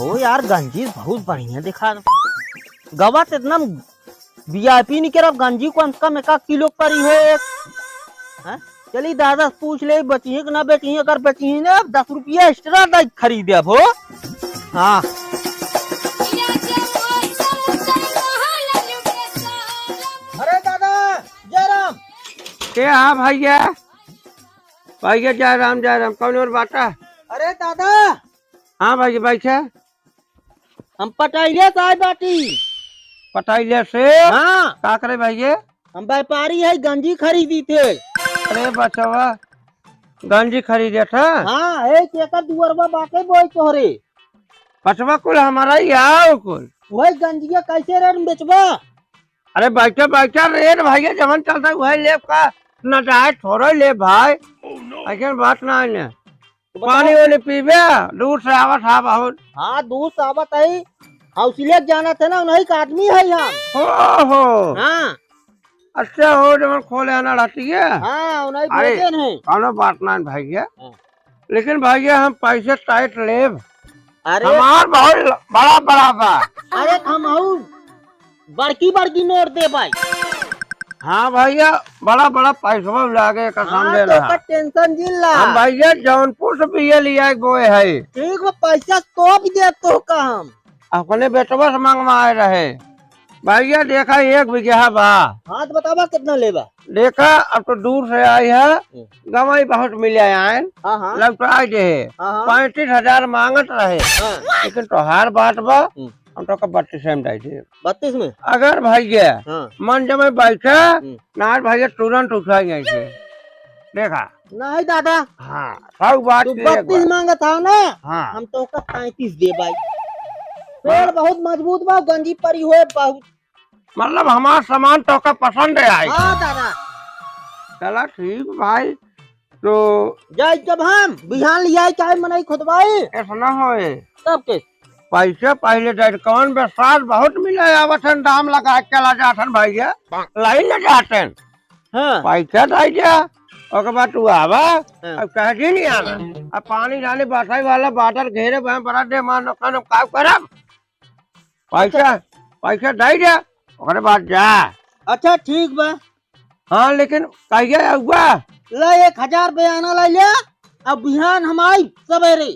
ओ यार गंजी बहुत बढ़िया दिखा गवा तो इतना वीआईपी नहीं कर गंजी को कम एक किलो पड़ी है एक। चलिए दादा पूछ ले बची है कि ना बेची है, अगर बची है ना 10 रुपया एक्स्ट्रा खरीदे अब हो। हाँ अरे दादा जय राम। क्या हाँ भैया भैया जय राम कौन और बाटा। अरे दादा हाँ भैया बैठे हम पटाइले साहब बाटी पटाइले से। हाँ का करे भैया। हम व्यापारी है गंजी खरीदी थे। अरे बचवा गंजी खरीदे था। हाँ एक एकड़ दुअरवा बाटे बोई तोहरे बचवा कुल हमारा ही आओ कुल वही गंजिया कैसे रेट में बेचबा। अरे बैठा बैठा रेट भैया जमन चलता है वही ले का न जाए थोड़ा ले भाई ऐसा बात ना है। पानी वाले पीबे दूर से आवत है बहुत। हाँ दूर से आवत है हौसले जाना था ना उन्हीं का आदमी है हम। हो हाँ अच्छा हो जब खोले आना रहती है। हाँ उन्हीं अरे बेचन है। कौनो बात ना है भैया, लेकिन भैया हम पैसे टाइट ले। अरे हमार बहुत बड़ा बड़ा बा। अरे हम बड़की बड़की नोट दे भाई। हाँ भैया बड़ा बड़ा पैसा लागे कसम दे तो रहा। टेंशन जिला हम भैया जौनपुर से पिए लिया बोए है। ठीक वो पैसा तो भी दे तो का हम अपने बेटवा से मंगवाए रहे। भैया देखा 1 बीघा बा। हाँ तो बतावा कितना लेबा। देखा अब तो दूर से आई है गवाई बहुत मिले आए। हाँ हाँ लगता आई दे 35,000 मांगत रहे। लेकिन तोहार बात बा हम तो 32 में दे दे। 32 में अगर भैया मन जब बैठे ना भैया तुरंत उठाएंगे ऐसे देखा नहीं दादा। हाँ सब बात 32 मांगा था ना। हाँ हम तो 35 दे भाई। पेड़ बहुत मजबूत बा गंजी परी हुए बहुत मतलब हमारा सामान तो का पसंद है आई। हाँ दादा चला ठीक भाई तो जाए जब हम बिहान लिया चाहे मनाई खुदवाई ऐसा होए तब के पैसे पहले दे कौन बेसार बहुत मिले आवतन दाम लगा के ला जातन भैया लाइन ले जातन। हाँ पैसा दे जा ओके बाद तू आवा अब कह जी नहीं आना। अब पानी डाले बासाई वाला बाटर घेरे बड़ा दे मान का करब पैसा पैसा दे जा ओकरे बाद जा। अच्छा ठीक बा। हाँ लेकिन कहिए हुआ ले 1000 बयाना ले लिया। अब बिहान हम आई सवेरे।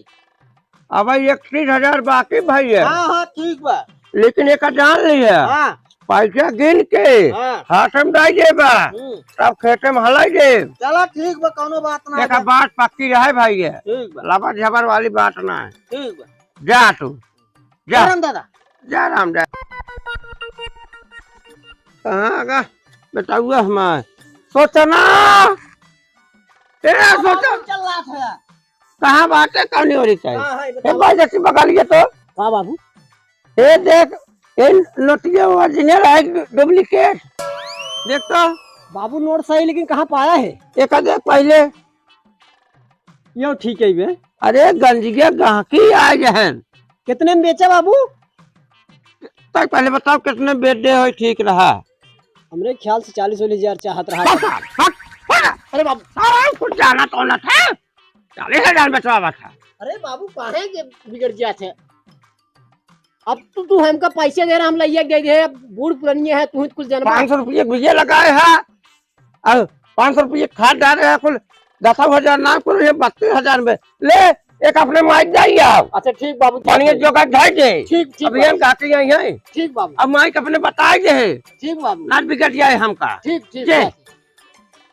अब 31,000 बाकी भैया। हाँ हाँ ठीक बा। लेकिन एक जान लिया हाँ पैसा गिन के हाथ में दे देबा तब खेते में हलाई दे। चला ठीक बा कोनो बात ना। देखा बात पक्की रहे भैया ठीक बा लबर झबर वाली बात ना है। ठीक बा जा तू जा दादा जा राम जा। कहाँ आगा बताऊआ हमारे सोचना सोचा चल रहा था कहाँ बात है कौन हो रही चाहिए भाई जैसी बगल ये तो। हाँ बाबू ये देख ये नोटिया ओरिजिनल है डुप्लीकेट देख तो। बाबू नोट सही लेकिन कहाँ पाया है। एक देख पहले यो ठीक है बे। अरे गंजिया गाहकी आ गए कितने में बेचा बाबू। तक पहले बताओ कितने बेच दे हो ठीक रहा। हमरे ख्याल से 40-40 हजार चाहत रहा। अरे बाबू सारा कुछ जाना तो न था 40,000 बेचवा था। अरे बाबू काहे के बिगड़ गया थे। अब तो तू हमका पैसे दे रहा हम लइया दे दे बूढ़ पुरानी है तू कुछ जानबा। 500 रुपये बीजे लगाए है और 500 रुपये खाद डाल रहे हैं कुल 10,000 ना कुल 32,000 में ले एक अपने माइक जाइए आप। अच्छा ठीक बाबू पानी जो का ढाई दे ठीक ठीक अभियान काटी गई है। ठीक बाबू अब माइक अपने बताए दे ठीक बाबू ना बिगड़ जाए हमका। ठीक ठीक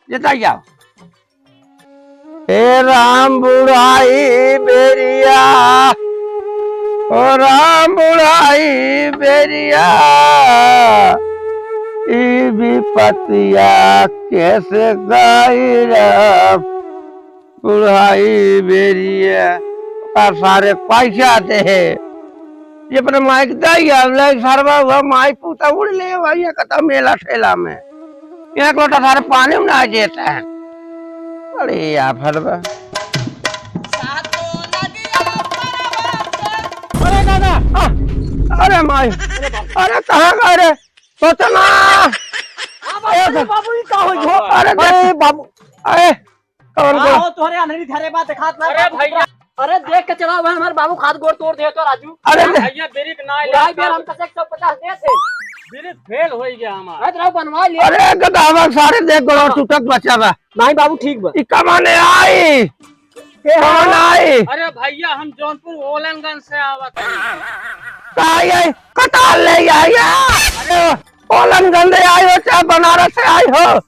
जता जाओ। हे राम बुढ़ाई बेरिया ओ राम बुढ़ाई बेरिया ई विपतिया कैसे गाई बुढ़ाई बेरिया का सारे पैसा दे ये अपने माइक दे सरवा हुआ माइक पूता उड़ ले भैया कता मेला ठेला में एक लोटा सारे पानी में आ जाता है। अरे यार फरवा अरे दादा अरे माई अरे कहाँ गए रे सोचना। बाबू का हो अरे बाबू अरे कौन को तोहरे अनहरी धरे बात खात ना। अरे भैया अरे देख के चला हुआ हमारे बाबू खाद गोड़ तोड़ दे तो राजू। अरे भैया ब्रेक ना ढाई बेर हम तक 150 दे थे। ब्रेक फेल हो गया हमारा। अरे बनवा लिया। अरे गदावा सारे देख गोड़ टूटक बचा बा। नहीं बाबू ठीक बा। ई कमाने आई कौन आई? अरे भैया हम जौनपुर ओलनगंज से आवत हैं। आई आई कताल ले आई है। ओलनगंज से आई हो चाहे बनारस से आई हो,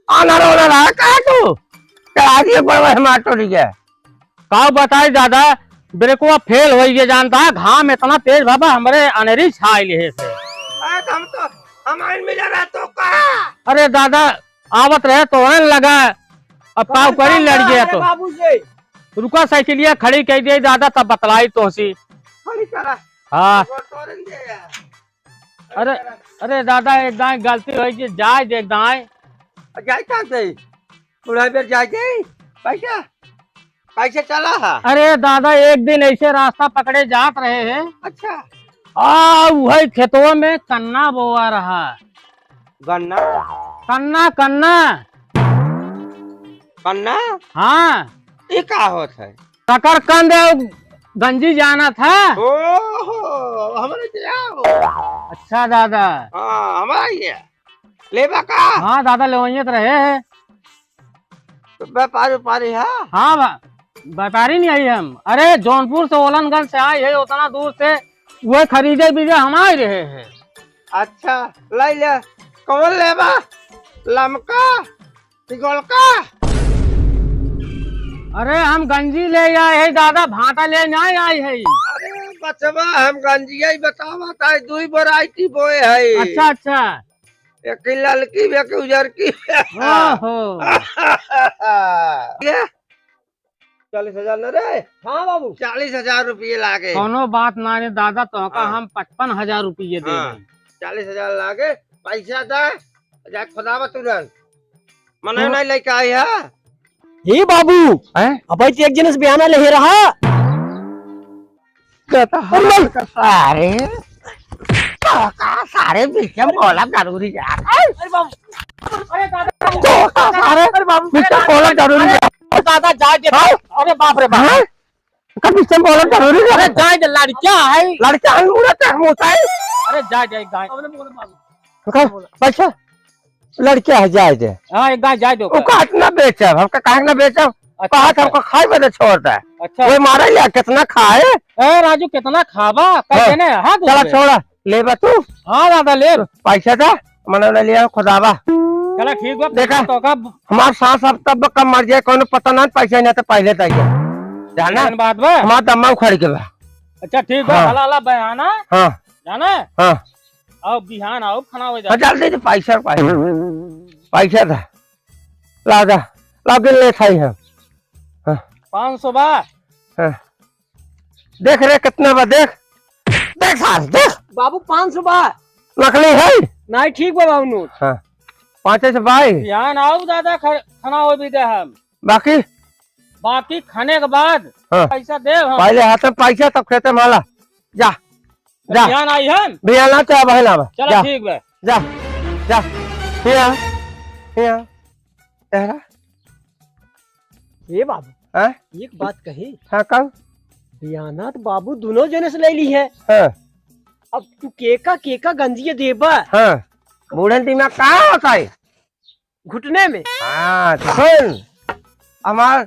आना रोना रहा का तू क्या आगे बड़वा हिमाचल गया का बताई दादा ब्रेकवा फेल हो गया जानता है, घाम इतना तेज बाबा हमारे अनेरी छाई ले से। हम तो हमारे मिल रहा तो का अरे दादा आवत रहे तो लगा अब पाव करी लड़ गया तो बाबू से रुका साइकिलिया खड़ी कर दी दादा तब बतलाई तो सी। खड़ी करा हाँ तोरन दे यार। अरे अरे दादा एक दाएं गलती हो गई जाए दे दाएं। जाए कहाँ से बुढ़ाई बेर जाए के पैसा कैसे चला है? अरे दादा एक दिन ऐसे रास्ता पकड़े जात रहे हैं, अच्छा वही खेतों में कन्ना बोआ रहा। गन्ना कन्ना कन्ना गन्ना हाँ ये का होता है? शकरकंद गंजी जाना था। ओहो हमारे जाओ। अच्छा दादा हाँ हमारा ये लेबा का हाँ दादा ले रहे हैं। व्यापारी व्यापारी है। हाँ व्यापारी नहीं आई हम, अरे जौनपुर से ओलनगंज से आए है, उतना दूर से वह खरीदे बीजे हम आ रहे हैं। अच्छा ले ले कौन लेबा लमका गोलका? अरे हम गंजी ले आए है दादा, भाटा ले नहीं आए है। अरे बचवा हम गंजिया ही बतावा ताई दुई वैरायटी बोए है। अच्छा अच्छा एक ललकी एक उजर की। ओहो 40,000 न रे? हाँ बाबू 40,000 रुपये लागे। कोनो बात ना रे दादा तो का हाँ। हम 55,000 रुपये दे हाँ। दें। 40,000 लागे पैसा दे जा खुदावा तुरंत मने नहीं लेके आई है। हे बाबू हैं? अब एक जन बयाना ले रहा सारे सारे बीच में बोला जरूरी है। अरे बाबू अरे दादा सारे बीच में बोला जरूरी है। दादा जाए दे। अरे बाप रे बाप कभी से बोला जरूरी है। अरे जाए दे लड़कियां है। लड़का उड़ता है मुँह है। अरे जाए दे गाय। पैसा लड़किया है जाए दे। हाँ एक गाय जाए दो। उसका इतना बेचा हमका कहा ना बेचा कहा था हमको खाए बदे छोड़ता है। अच्छा वो मारा लिया कितना खाए। ए राजू कितना खाबा कैसे ने हाँ चला छोड़ा ले बा तू। हाँ दादा ले पैसा था मैंने ले लिया खुदावा। चला ठीक बा देखा? तो का हमारे सास अब तब कम मर जाए कोनो पता ना पैसा नहीं तो पहले तक जाना बात बा। हमारा दम्मा उखड़ के बा। अच्छा ठीक बा हाँ। हला हला बयाना हाँ जाना हाँ आओ बिहान आओ खाना हो जाए। जल्दी से पैसा पैसा था ला जा ला के ले खाई हम। 500 बा। हाँ। देख रे कितना बा देख देख सास देख बाबू 500 बा। नकली है। नहीं ठीक बा बाबू नोट। हाँ 5 से भाई बिहान आओ दादा खाना हो भी दे हम बाकी बाकी खाने के बाद हाँ। पैसा दे हम। पहले हाथ में पैसा तब खेते माला जा जा बिहान आई हम। भैया ना चाहे बहना बा चलो जा ठीक बा। जा जा हिया हिया तेरा हे बाबू हाँ एक बात कही हाँ कब बयाना तो बाबू दोनों जने से ले ली है। हाँ अब तू केका गंजिया देबा हाँ बूढ़े दिमाग कहाँ होता है। घुटने में। हाँ तो सुन हमार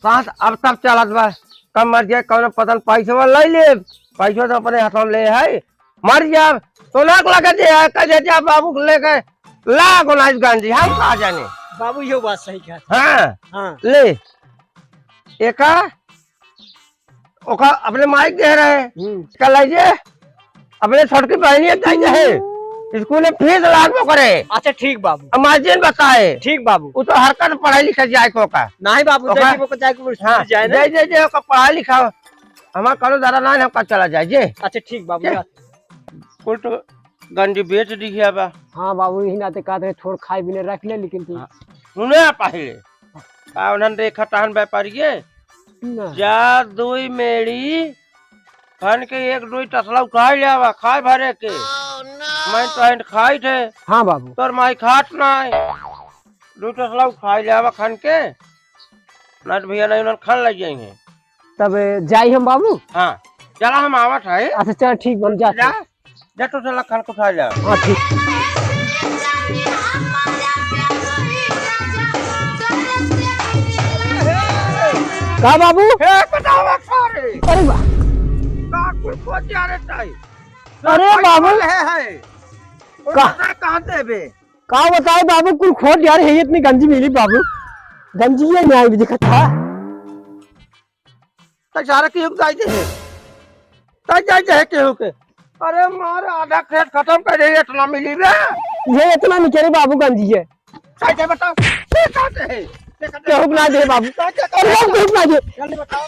सांस अब तब चलत बा कब मर जाए कौन पतन पैसा ले ले पैसा तो अपने हाथों ले है मर जा तो लाख लगा दे कहे जा बाबू लेके ला गुनाज गांधी हम कहा जाने। बाबू ये बात सही कहा। हाँ हाँ ले एका ओका अपने माइक दे रहे कल लीजिए अपने छोटकी बहनी है स्कूल में फीस लागू करे। अच्छा ठीक बाबू मार्जिन बताए ठीक बाबू। वो तो हरकत पढ़ाई लिखा जाए को का नहीं बाबू ओका? देखी को जाए को हाँ जाए ना। जे ओका पढ़ाई लिखा हमारा करो दादा ना हमका चला जाए जे अच्छा ठीक बाबू। कुल तो गंजी बेच दी है बा। हाँ बाबू यही नाते कहा थे छोड़ खाए भी नहीं रख ले लेकिन तू सुने पहले का उन्हन रेखा टहन व्यापारी ना। जा दुई मेरी खन के एक दुई टसला उठा लिया खाए भरे के मैं तो खाई थे। हाँ बाबू तोर माई खाट ना दू टसला उठा लिया खन के ना भैया नहीं उन्होंने खान लग जाएंगे तब जाई हम बाबू। हाँ चला हम आवत है। अच्छा चल ठीक बन जा। जा जा तो चला खान को खा जा। हाँ ठीक। का बाबू? हे बतावा सारे अरे बा- का कुल खोज जा रे ताई। अरे बाबू है का- कहां देबे? का बताए बाबू कुल खोट यार है इतनी गंजी मिली बाबू। गंजी ये न्याय भी दिखा था। त सारा के युग जाई दे। त जाई दे के हो के। अरे मार आधा खेत खत्म कर दे इतना मिली रे। ये इतना नहीं करे बाबू गंजी है। सही से बताओ के कहते है? केहू ना दे बाबू। अरे बाबू केहू ना दे। जल्दी बताओ।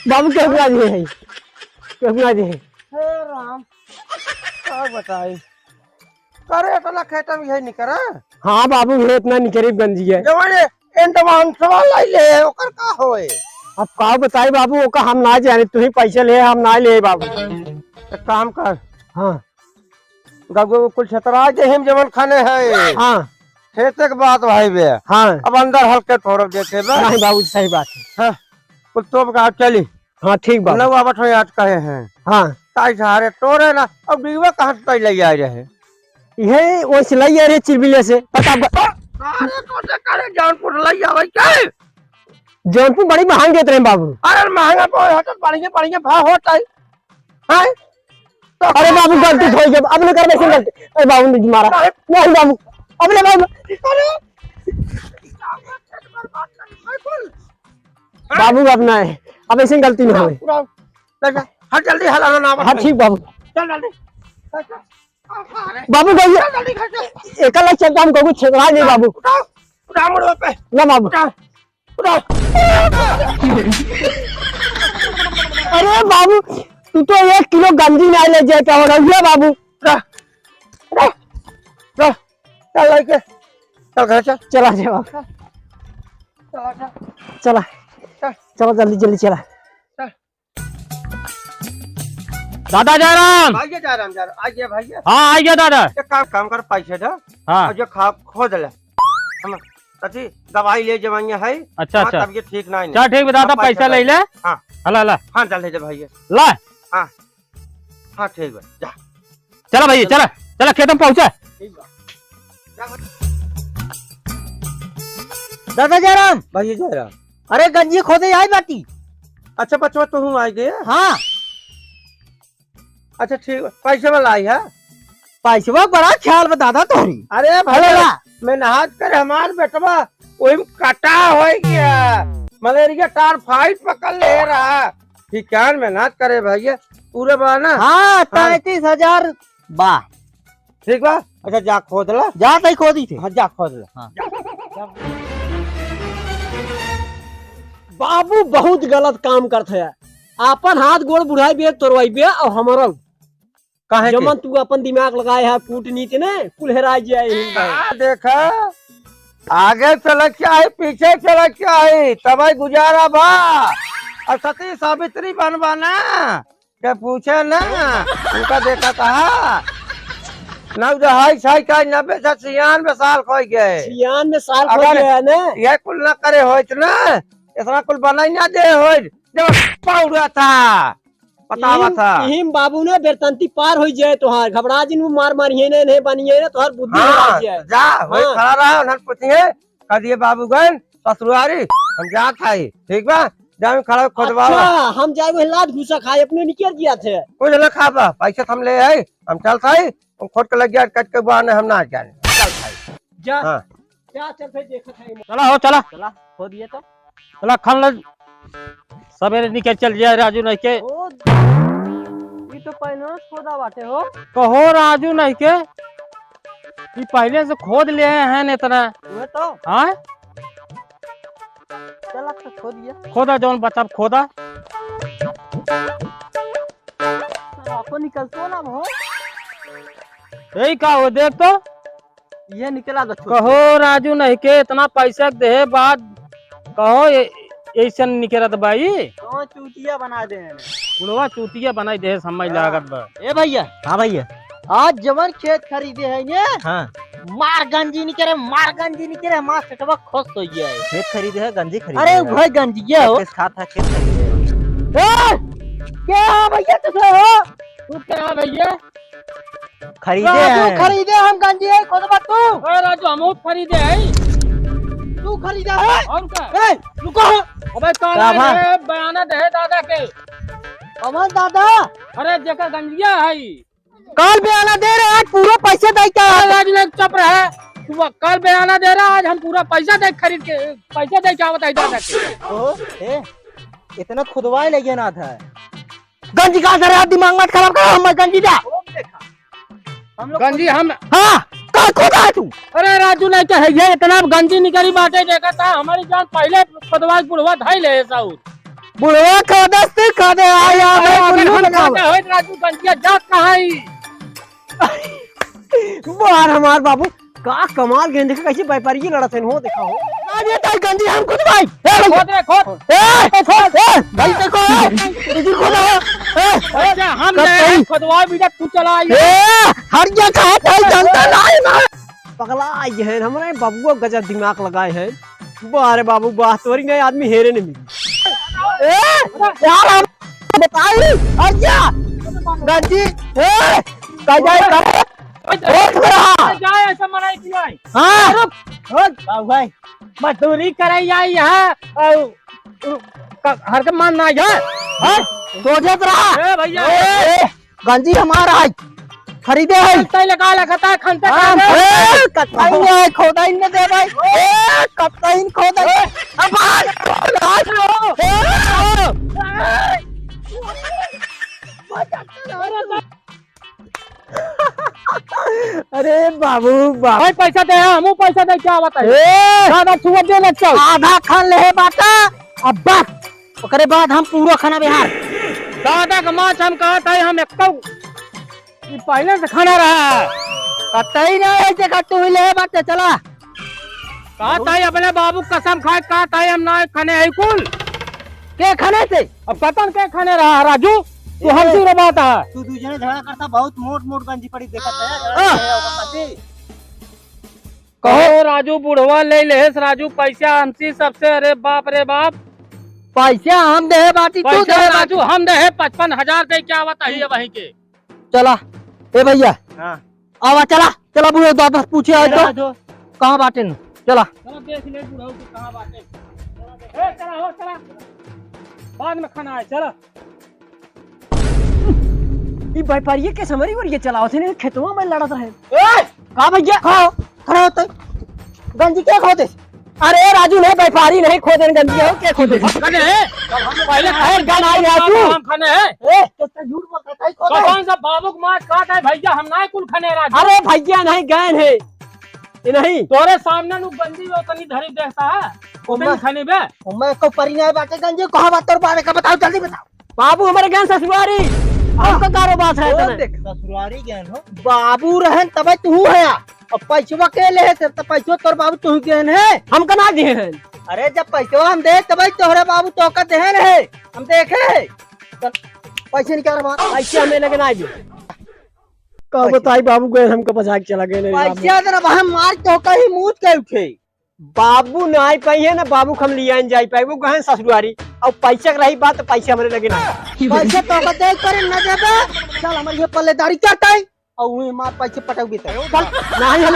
बाबू केहू ना दे है। केहू ना दे। हे राम का बताई। करे इतना खेत में यही नहीं करा। हाँ बाबू ये इतना नहीं करे गंजी है। जवाने एंडमान सवाल लाई ले ओकर का होए। अब का बताए बाबू ओका हम ना जाने तू ही पैसे ले हम ना ले बाबू। एक काम कर। हाँ गगो कुल छतरा दे हम जवन खाने है। हाँ खेते के बात भाई बे। हाँ अब अंदर हल्के थोड़ा देखे बे। नहीं बाबू सही बात है। हाँ कुल तोप का चली। हाँ ठीक बाबू। नवा बठ आज कहे हैं। हाँ ताई सहारे तोरे ना अब डीवा कहां से ताई ले आए रहे। ये वो सिलाई है रे चिरबिले से पता अरे कोसे करे जौनपुर ले आवे के। जौनपुर बड़ी महंग देते रहे बाबू। अरे महंगा पो हट बढ़िया भाव होता है। हैं तो अरे बाबू गलती हो गई अब नहीं कर वैसे गलती। अरे बाबू ने मारा नहीं बाबू अब ले बाबू। बाबू अपना है अब ऐसे गलती नहीं हो। हट जल्दी हला ना। हाँ ठीक बाबू। चल जल्दी बाबू गई जल्दी खा। एक अलग चलता हमको कुछ छेड़ा नहीं बाबू। उठाओ उठाओ मुड़ पे ना बाबू। उठाओ उठाओ। अरे बाबू तू तो 1 किलो गंजी नहीं ले जाए क्या हो रहा है बाबू। रह रह रह चल लेके चल घर चल। चला जा बाबू चला चलो जल्दी जल्दी चला। दादा जयराम। भाई जा राम जा आइए भाई। हाँ आ गया दादा। एक काम कर पैसे दे। हाँ और जो खा खोद ले हम तथी दवाई ले जवाइया है। अच्छा अच्छा तब ये ठीक नहीं। चल ठीक है दादा पैसा ले ले। हाँ हला हला हाँ चल ले जा भाई। ला हाँ ठीक है जा। चला भैया चला चला खेत में पहुंचा। दादा जयराम। भाई जा रहा। अरे गंजी खोदे आई बाटी। अच्छा बच्चों तुम आ गए। हाँ अच्छा ठीक पैसे में लाई है। पैसा बड़ा ख्याल बता तोरी। अरे भला मैं नहाज कर हमार बेटवा वही कटा हो गया। मलेरिया टारफाइड पकड़ ले रहा। ठीक है मेहनत करे भैया पूरे बा ना। हाँ 33,000 बा। ठीक बा। अच्छा जा खोद ला। जा तई खोदी थे। हाँ जा खोद ला। हाँ। बाबू बहुत गलत काम करते है। अपन हाथ गोड़ बुढ़ाई बे तोड़वाई बे और हमारा काहे के? जमन तू अपन दिमाग लगाए है कूटनीति ने कुल हेरा जाए। देखा आगे चल क्या है पीछे चल क्या है तब गुजारा बा। और सती सावित्री बनवाना क्या पूछे ना उनका देखा था। 90 से 96 साल खो गए। 96 साल हो अगर- गया ना। यह कुल न करे हो ना इतना कुल बनाई ना दे हो जब पौड़ा था बतावा था। हिम बाबू ने बेरतंती पार हो जाए तोहार घबरा जिन मार मारिए ने नहीं बनिए ने तोहार बुद्धि हाँ, लग जाए। जा वही हाँ। खड़ा रहा उन्हें पूछिए कदिए बाबू गए ससुरारी हम जा खाई ठीक बा जा खड़ा खोदवा। अच्छा हम जाए वो लाद घुसा खाए अपने निकल गया थे। कुछ न खाबा पैसा हम ले आए हम चल खाई हम खोद के लग गया कट के बाने हम ना जाने चल खाई। जा हाँ। जा चल फिर देखा था। चला हो चला चला खो दिए तो चला खन लो सवेरे निकल चल जाए राजू नहीं के। ये तो पहले खोदा बाटे हो। कहो राजू नहीं के ये पहले से खोद ले हैं न इतना। वो तो हाँ चला तो खो दिया। खोदा जौन बता खोदा। आपको निकलतो ना हो। यही का हो देख तो ये निकला तो कहो राजू नहीं के इतना पैसा दे बाद कहो ऐसा निकलत भाई तो चूतिया बना दे। बुढ़वा चूतिया बनाई दे समझ लागत बा। ए भैया। हाँ भैया। आज जवन खेत खरीदे है ने हाँ मार गंजी निकले मार कटवा खुश हो गया है। खेत खरीदे है गंजी खरीदे अरे भाई गंजी ये हो किस खाता खेत खरीदे क्या भैया तुझे हो तू क्या भैया? खरीदे राजू हैं। खरीदे हम गंजी है खुद बात तू अरे राजू हम खरीदे है तू खरीदा है और क्या? ए रुको अबे क्या काल भाई? है बयाना दे दादा के। अमन दादा अरे जेकर गंजिया है कल बयाना दे रहे आज पूरा पैसे दे के अरे राजू ने चुप रहे। तू कल बयाना दे रहा, आज हम पूरा पैसा दे खरीद के पैसा दे क्या बताई दादा के। ओ ए इतना खुदवाए लगे ना था। गंजी कहाँ से रहा दिमाग मत खराब करो हम गंजी दा हम लोग गंजी हम हाँ कहाँ खोदा है तू अरे राजू ने क्या है ये इतना गंजी निकली बाटे देखा था हमारी जान पहले खुदवा बुढ़वा धाई ले साउथ बुढ़वा खोदा से खोदे आया राजू गंजिया जात कहाँ है? बार हमार बाबू का कमाल गेंद देखा कैसे व्यापारी की लड़त है हो देखा हो आज ये ताई गंजी हम खुद भाई खोद रे खोद। भाई देखो तुझी खोदा अच्छा हम कब गए कहीं? खुदवा भी जब तू चला आई हर जगह है ताई जनता नहीं ना पगला आई है हमारे बाबू गजब दिमाग लगाए हैं बारे बाबू बात तोरी नहीं आदमी हेरे नहीं मिली यार हम बताई अच्छा गंजी का जाए कर जाए ऐसा मनाई किया है। हां बाबू भाई मजदूरी कराई आई है हर के मान ना जाए। सोचत रहा ए भैया गंजी हमारा है खरीदे है तय लगा लगाता है खंते कत्ताई है खोदा इनने दे भाई कत्ताई इन खोदा अब अरे बाबू बाबू भाई पैसा दे हम पैसा दे क्या बताए दादा छुआ दे लग चल आधा खान ले बाटा अब बस ओकरे बाद हम पूरा खाना बिहार दादा का माछ हम कहा था हम एक पहले से खाना रहा है कत्ताई ना ऐसे कट्टू ले बाटे चला कहा था अपने बाबू कसम खाए कहा था हम ना खाने है कुल के खाने से अब पतन के खाने रहा राजू तू हमसे रे बात है तू दूसरे झगड़ा करता बहुत मोट मोट गंजी पड़ी देखा था। कहो राजू बुढ़वा ले ले राजू पैसा हमसे सबसे अरे बाप रे बाप पैसा हम दे बाटी तू पैसा दे राजू हम दे 55,000 दे क्या बताइए वहीं के चला ए भैया हाँ आवा चला चला बुढ़ो वापस पूछे आए तो कहाँ बाटे न चला चलो देख ले बुढ़ऊ की कहां बातें ए चला हो चला बाद में खाना है चलो ये व्यापारी के समरी और ये चलाओ थे खेतवा में लड़त रहे का भैया खाओ खड़ा होते गंजी क्या खोदे अरे राजू नहीं व्यापारी नहीं खोदे गंजी है क्या खोदे खाने है पहले खैर गन आई राजू हम खाने है ए तो झूठ बोलता है खोदे कौन सा बाबू को मार काट है भैया हम ना कुल खाने राजू अरे भैया नहीं गैन है ये नहीं तोरे सामने नु गंदी वो तनी धरी देखता है ओबे खाने बे मैं को परिना बाटे गंजी कहां बात तोर बारे का बताओ जल्दी बताओ बाबू हमारे गैन ससुरारी आपका कारोबार है ससुरारी ज्ञान हो बाबू रहन तब तू है अब पैसवा के ले है तो पैसवा तोर बाबू तू केन है हम कना दिए हैं अरे जब पैसवा हम दे तब तोहरे बाबू तो का देहन है हम देखे पैसे निकाल बात पैसे हमें लगे ना दियो का बताई बाबू गए हमको बचा के चला गए पैसे जरा वहां मार तो कहीं मुंह के उठे बाबू ना आई पाई है ना बाबू हम लिया जाई पाई वो गहन ससुरारी और पैसा रही बात तो पैसे हमारे लगे ना पैसे तो का देख कर न देबे चल हमारी ये पल्लेदारी चटाई और वही मार पैसे पटक भी चल नहीं हम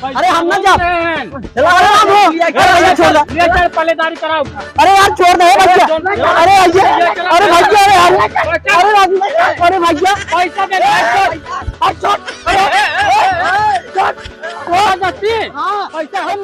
अरे हम ना जा चला अरे छोड़ दे ये चल पल्लेदारी कराओ अरे यार छोड़ दे भैया अरे भैया अरे भैया अरे राजू अरे भैया पैसा दे छोड़ छोड़ पैसा हम